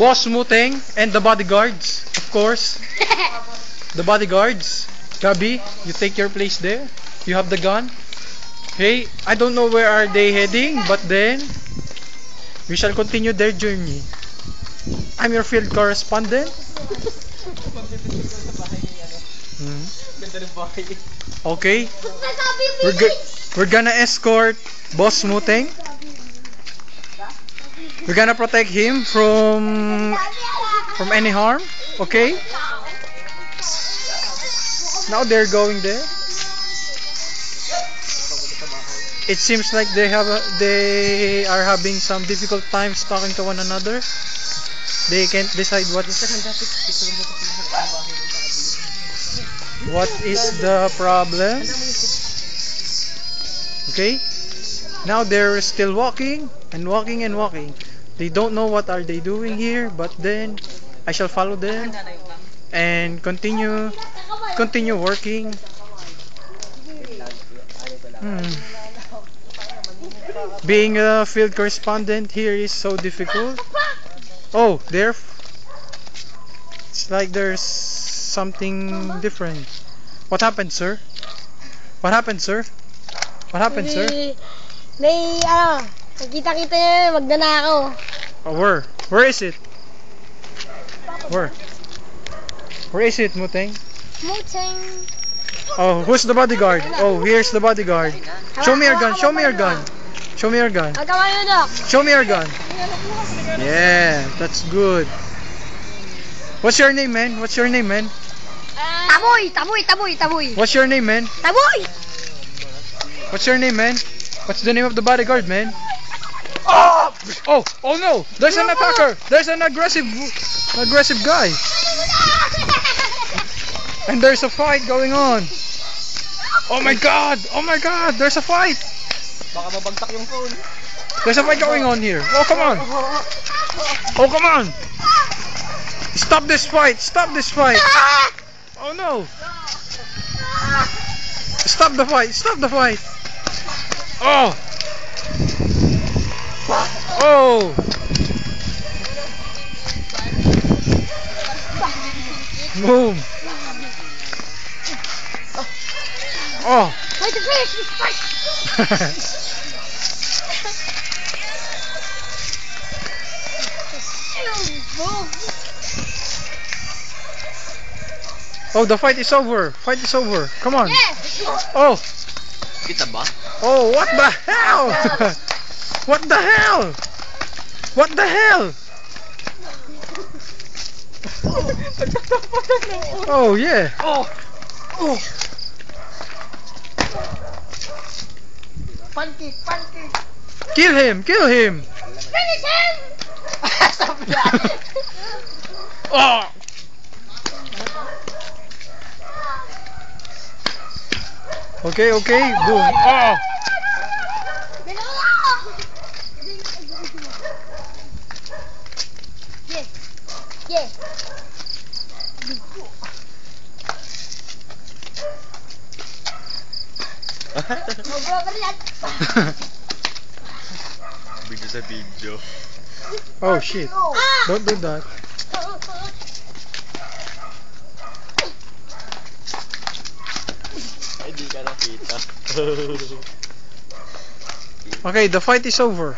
Boss Muteng and the bodyguards, of course. The bodyguards. Gabi, you take your place there. You have the gun. Hey, I don't know where are they heading, but then we shall continue their journey. I'm your field correspondent. Okay. We're gonna escort Boss Muteng. We're gonna protect him from any harm. Okay. Now they're going there. It seems like they are having some difficult times talking to one another. They can't decide what is the problem. Okay. Now they're still walking and walking and walking. They don't know what are they doing here, but then I shall follow them and continue working. Being a field correspondent here is so difficult. Oh, it's like there's something different. What happened, sir? What happened, sir? What happened, sir? Nakita-kita niya, magnanakaw. Oh, where? Where is it? Where? Where is it, Muteng? Muteng. Oh, who's the bodyguard? Oh, here's the bodyguard. Show me your gun. Show me your gun. Show me your gun. Show me your gun. Yeah, that's good. What's your name, man? What's your name, man? Taboy. What's your name, man? Taboy. What's your name, man? What's the name of the bodyguard, man? Oh! Oh no! There's an attacker! There's an aggressive guy! And there's a fight going on! Oh my god! Oh my god! There's a fight! Baka mabagtak yung phone. There's a fight going on here! Oh come on! Oh come on! Stop this fight! Stop this fight! Oh no! Stop the fight! Stop the fight! Oh! Oh! Move! Oh! Wait, the finish is fight! Oh, the fight is over! Fight is over! Come on! Yes! Oh! Kita ba? Oh, what the hell? What the hell? What the hell? Oh yeah. Oh! Oh! Pancake! Kill him! Kill him! Finish him! Oh! Okay, boom. Oh! Yes. Video sa video. Oh shit. Don't do that. Ay, di ka nakita. Okay, the fight is over.